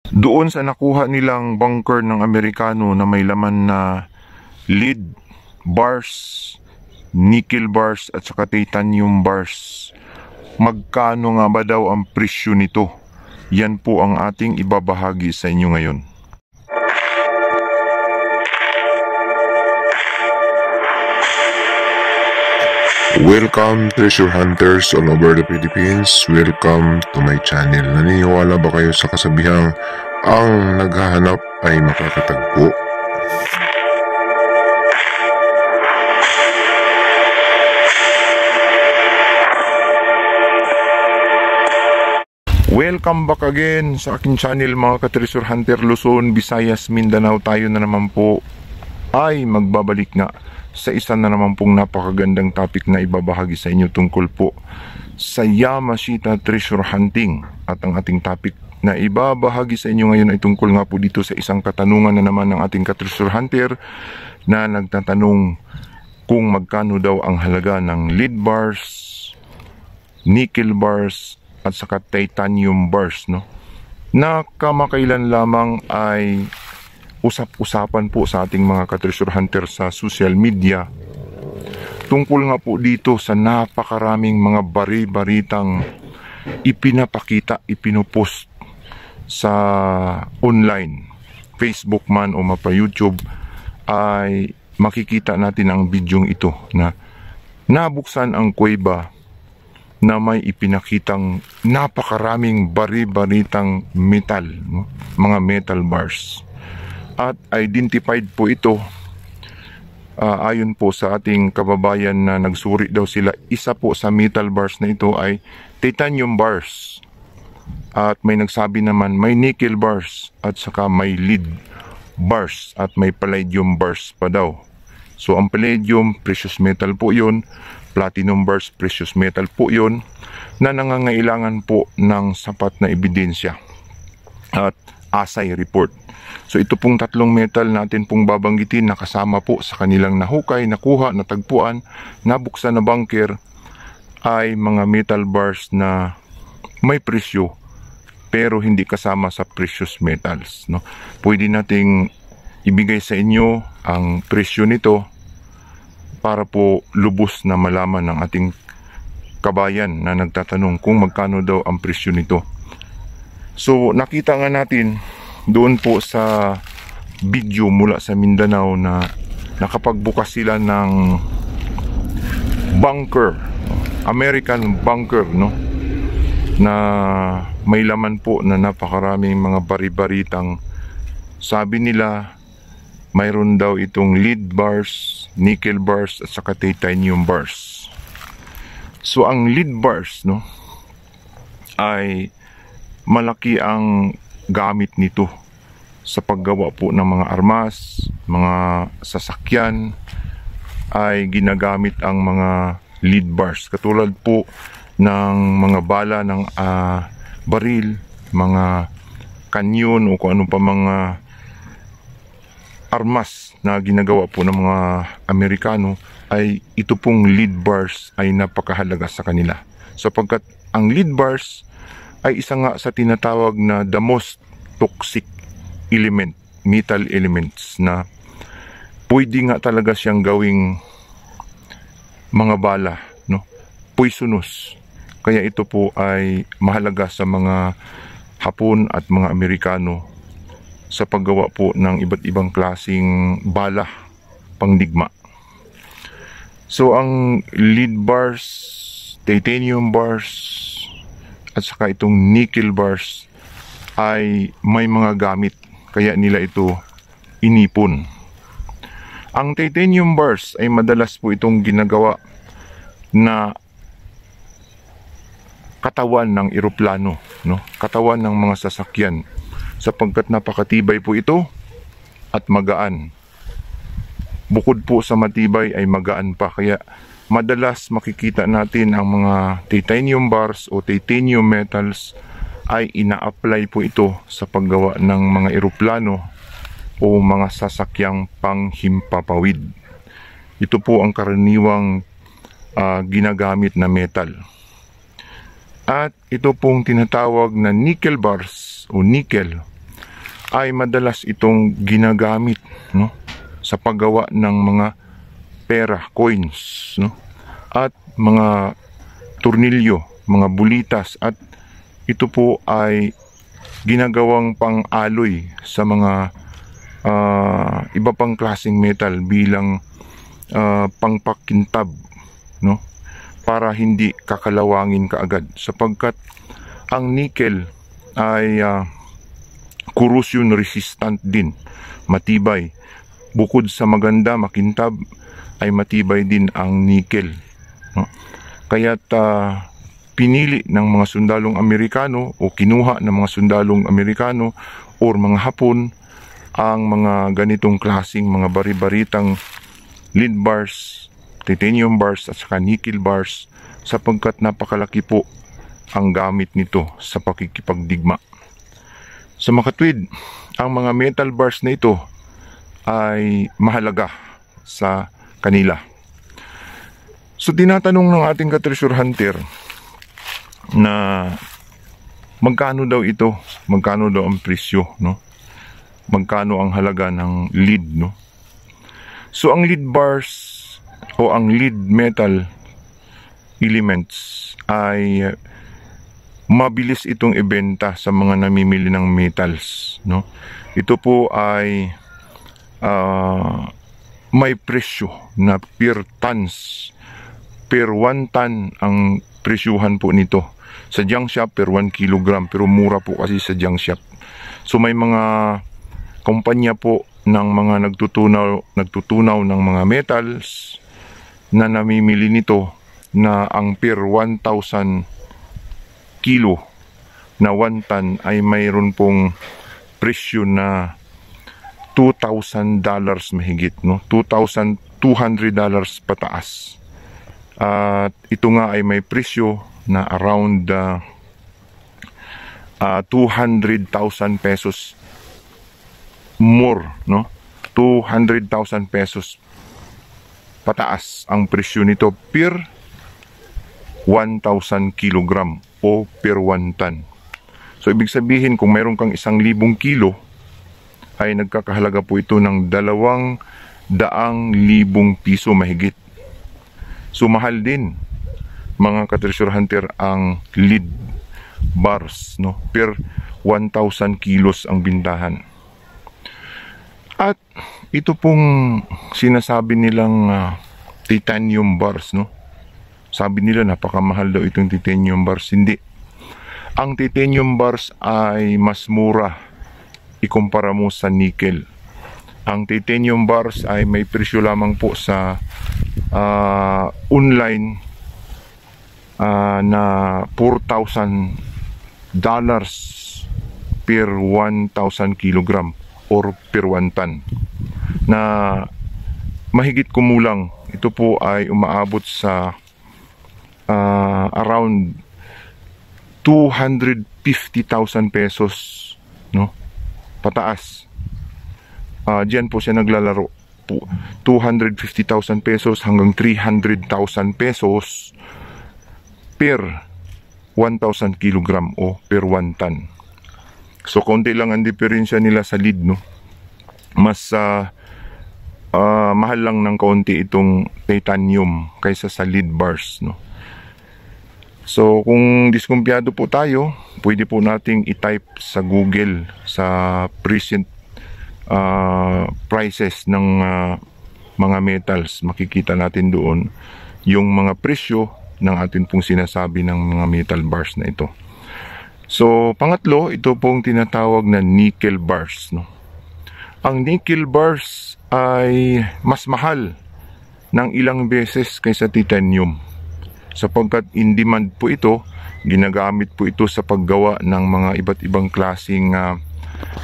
Doon sa nakuha nilang bunker ng Amerikano na may laman na lead bars, nickel bars at saka titanium bars, magkano nga ba daw ang presyo nito? Yan po ang ating ibabahagi sa inyo ngayon. Welcome treasure hunters all over the Philippines. Welcome to my channel. Naniniwala ba kayo sa kasabihang ang naghahanap ay makakatagpo? Welcome back again sa aking channel mga ka-treasure hunter. Luzon, Visayas, Mindanao, tayo na naman po ay magbabalik nga sa isa na naman pong napakagandang topic na ibabahagi sa inyo tungkol po sa Yamashita treasure hunting. At ang ating topic na ibabahagi sa inyo ngayon ay tungkol nga po dito sa isang katanungan na naman ng ating ka-treasure hunter na nagtatanong kung magkano daw ang halaga ng lead bars, nickel bars at saka titanium bars, no? Na kamakailan lamang ay usap-usapan po sa ating mga ka-treasure hunter sa social media tungkol nga po dito sa napakaraming mga bari-baritang ipinapakita, ipinupost sa online, Facebook man o mapa YouTube, ay makikita natin ang bidyong ito na nabuksan ang kuweba na may ipinakitang napakaraming bari-baritang metal, mga metal bars. At identified po ito ayon po sa ating kababayan na nagsuri daw sila, isa po sa metal bars na ito ay titanium bars. At may nagsabi naman may nickel bars at saka may lead bars at may palladium bars pa daw. So ang palladium, precious metal po yun. Platinum bars, precious metal po yun, na nangangailangan po ng sapat na ebidensya at assay report. So ito pong tatlong metal natin pong babanggitin na kasama po sa kanilang nahukay, nakuha, natagpuan, nabuksan na bunker ay mga metal bars na may presyo pero hindi kasama sa precious metals, no? Pwede nating ibigay sa inyo ang presyo nito para po lubos na malaman ng ating kabayan na nagtatanong kung magkano daw ang presyo nito. So nakita nga natin doon po sa video mula sa Mindanao na nakapagbukas sila ng bunker, American bunker, no? Na may laman po na napakaraming mga bari-baritang, sabi nila mayroon daw itong lead bars, nickel bars at saka titanium bars. So ang lead bars, no, ay malaki ang gamit nito sa paggawa po ng mga armas, mga sasakyan, ay ginagamit ang mga lead bars. Katulad po ng mga bala ng baril, mga kanyon o kung ano pa mga armas na ginagawa po ng mga Amerikano, ay ito pong lead bars ay napakahalaga sa kanila. Sapagkat ang lead bars ay isa nga sa tinatawag na the most toxic element, metal elements, na pwede nga talaga siyang gawing mga bala, no? Poisonous. Kaya ito po ay mahalaga sa mga Hapon at mga Amerikano sa paggawa po ng iba't ibang klaseng bala pangdigma. So ang lead bars, titanium bars at saka itong nickel bars ay may mga gamit, kaya nila ito inipon. Ang titanium bars ay madalas po itong ginagawa na katawan ng eroplano, no? Katawan ng mga sasakyan, sapagkat napakatibay po ito at magaan. Bukod po sa matibay ay magaan pa, kaya madalas makikita natin ang mga titanium bars o titanium metals ay ina-apply po ito sa paggawa ng mga eroplano o mga sasakyang panghimpapawid. Ito po ang karaniwang ginagamit na metal. At ito pong tinatawag na nickel bars o nickel ay madalas itong ginagamit, no, sa paggawa ng mga pera, coins, no, at mga tornilyo, mga bulitas, at ito po ay ginagawang pang-aloy sa mga iba pang klaseng metal bilang pangpakintab, no, para hindi kakalawangin kaagad, sapagkat ang nickel ay corrosion resistant din, matibay. Bukod sa maganda, makintab, ay matibay din ang nickel, no? Kaya't pinili ng mga sundalong Amerikano o kinuha ng mga sundalong Amerikano or mga Hapon ang mga ganitong klasing mga bari-baritang lead bars, titanium bars at saka nickel bars, sapagkat napakalaki po ang gamit nito sa pakikipagdigma. Sa makatwid, ang mga metal bars na ito ay mahalaga sa kanila. So tinatanong ng ating ka-treasure hunter na magkano daw ito, magkano daw ang presyo, no? Magkano ang halaga ng lead, no? So ang lead bars o ang lead metal elements ay mabilis itong ibenta sa mga namimili ng metals, no? Ito po ay may presyo na per tons, per 1 ton ang presyuhan po nito. Sa junk shop per 1 kilogram, pero mura po kasi sa junk shop. So may mga kumpanya po ng mga nagtutunaw ng mga metals na namimili nito na ang per 1,000 kilo na 1 ton ay mayroon pong presyo na $2,000 mahigit, no? $2,200 pataas. At ito nga ay may presyo na around 200,000 pesos more, no? 200,000 pesos pataas ang presyo nito per 1,000 kilogram o per 1 ton. So ibig sabihin, kung mayroon kang 1,000 kilo, ay nagkakahalaga po ito ng 200,000 piso mahigit. So mahal din, mga ka-treasure hunter, ang lead bars, no? Per 1,000 kilos ang bintahan. At ito pong sinasabi nilang titanium bars, no? Sabi nila napakamahal daw itong titanium bars. Hindi. Ang titanium bars ay mas mura ikumpara mo sa nickel. Ang titanium bars ay may presyo lamang po sa online na $4,000 per 1,000 kilogram or per 1 ton, na mahigit kumulang ito po ay umaabot sa around 250,000 pesos, no? Pataas. Diyan po siya naglalaro. 250,000 pesos hanggang 300,000 pesos per 1,000 kilogram o per 1 ton. So konti lang ang diferensya nila sa lead, no? Mas mahal lang ng konti itong titanium kaysa sa lead bars, no? So kung diskumpiyado po tayo, pwede po nating i-type sa Google sa present prices ng mga metals. Makikita natin doon yung mga presyo ng atin pong sinasabi ng mga metal bars na ito. So pangatlo, ito pong tinatawag na nickel bars, no? Ang nickel bars ay mas mahal ng ilang beses kaysa titanium, sapagkat in demand po ito. Ginagamit po ito sa paggawa ng mga iba't ibang klaseng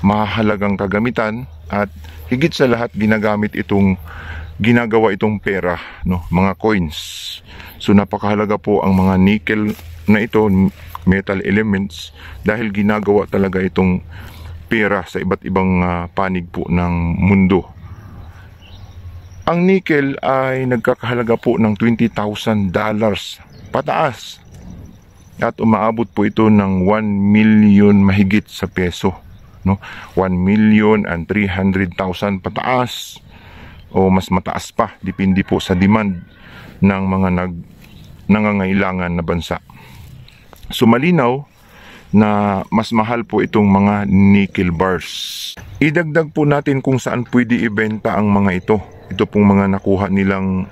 mahalagang kagamitan, at higit sa lahat ginagawa itong pera, no? Mga coins. So napakahalaga po ang mga nickel na ito, metal elements, dahil ginagawa talaga itong pera sa iba't ibang panig po ng mundo. Ang nickel ay nagkakahalaga po ng $20,000 pataas, at umaabot po ito ng 1 million mahigit sa peso. no? 1,300,000 pataas o mas mataas pa, depende po sa demand ng mga nangangailangan na bansa. So malinaw na mas mahal po itong mga nickel bars. Idagdag po natin kung saan pwede ibenta ang mga ito. Ito pong mga nakuha nilang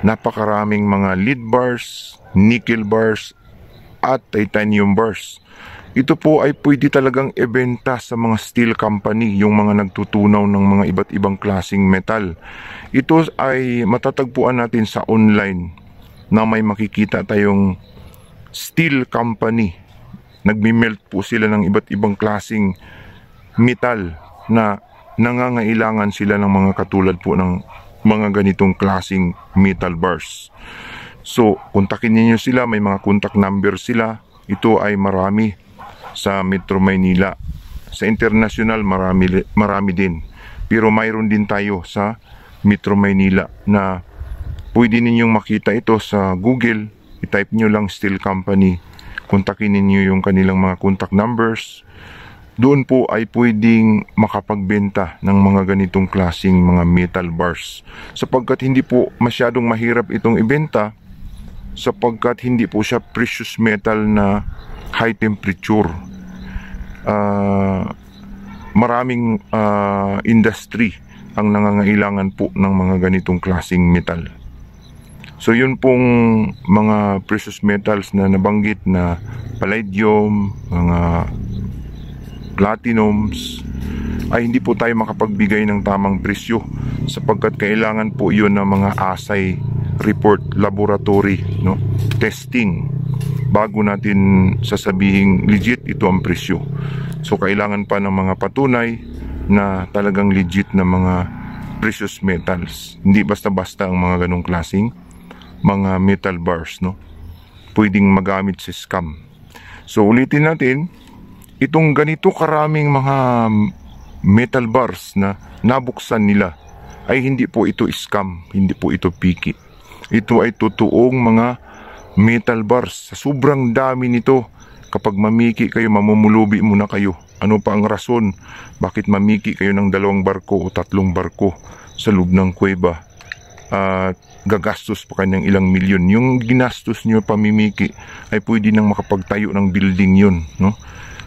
napakaraming mga lead bars, nickel bars, at titanium bars. Ito po ay pwede talagang ibenta sa mga steel company, yung mga nagtutunaw ng mga iba't ibang klaseng metal. Ito ay matatagpuan natin sa online na may makikita tayong steel company. Nagmi-melt po sila ng iba't ibang klaseng metal na nangangailangan sila ng mga katulad po ng mga ganitong klaseng metal bars. So, kontakin niyo sila, may mga contact number sila. Ito ay marami sa Metro Maynila. Sa international marami din. Pero mayroon din tayo sa Metro Maynila na pwede ninyong makita ito sa Google. I-type nyo lang steel company. Kontakin ninyo yung kanilang mga contact numbers. Doon po ay pwedeng makapagbenta ng mga ganitong klaseng mga metal bars. Sapagkat hindi po masyadong mahirap itong ibenta, sapagkat hindi po siya precious metal na high temperature. Maraming industry ang nangangailangan po ng mga ganitong klaseng metal. So yun pong mga precious metals na nabanggit na palladium, mga platinums, ay hindi po tayo makapagbigay ng tamang presyo sapagkat kailangan po yun ng mga assay report, laboratory, no? Testing bago natin sasabihing legit ito ang presyo. So kailangan pa ng mga patunay na talagang legit na mga precious metals. Hindi basta-basta ang mga ganong klaseng mga metal bars, no? Pwedeng magamit sa scam. So ulitin natin, itong ganito karaming mga metal bars na nabuksan nila ay hindi po ito scam, hindi po ito piki. Ito ay totoong mga metal bars. Sa sobrang dami nito, kapag mamiki kayo, mamumulubi muna kayo. Ano pa ang rason bakit mamiki kayo ng 2 barko o 3 barko sa loob ng kuweba at gagastos pa kanyang ilang milyon? Yung ginastos nyo pamimiki ay pwede nang makapagtayo ng building yun, no?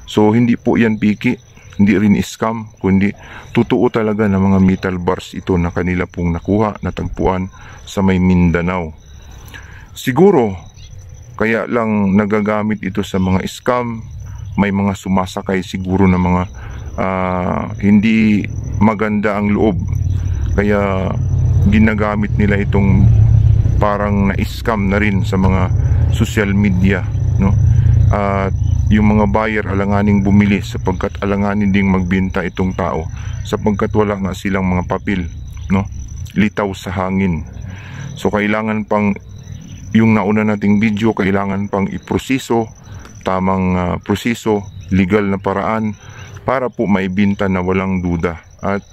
So hindi po yan piki, hindi rin scam, kundi totoo talaga na mga metal bars ito na kanila pong nakuha, natagpuan sa may Mindanao. Siguro kaya lang nagagamit ito sa mga scam, may mga sumasakay siguro na mga hindi maganda ang loob, kaya ginagamit nila itong parang na-scam na rin sa mga social media, no? At yung mga buyer alanganing bumili sapagkat alanganin ding magbenta itong tao sapagkat wala nga silang mga papel, no? Litaw sa hangin. So kailangan pang yung nauna nating video, kailangan pang iproseso, tamang proseso, legal na paraan para po maibenta na walang duda at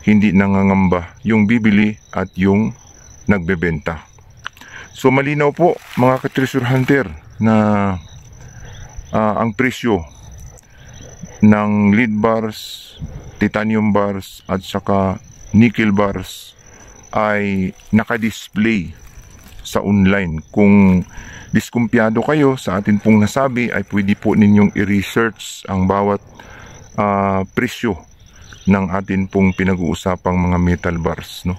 hindi nangangamba yung bibili at yung nagbebenta. So malinaw po mga ka-treasure hunter na ang presyo ng lead bars, titanium bars at saka nickel bars ay nakadisplay sa online. Kung diskumpiyado kayo sa atin pong nasabi, ay pwede po ninyong i-research ang bawat presyo ng atin pong pinag-uusapang mga metal bars, no?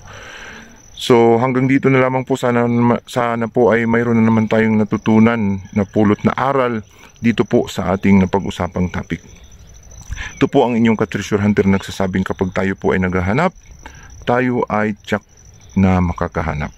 So hanggang dito na lamang po, sana po ay mayroon na naman tayong natutunan na pulot na aral dito po sa ating napag-usapang topic. Ito po ang inyong ka-treasure hunter nagsasabing kapag tayo po ay naghahanap, tayo ay tiyak na makakahanap.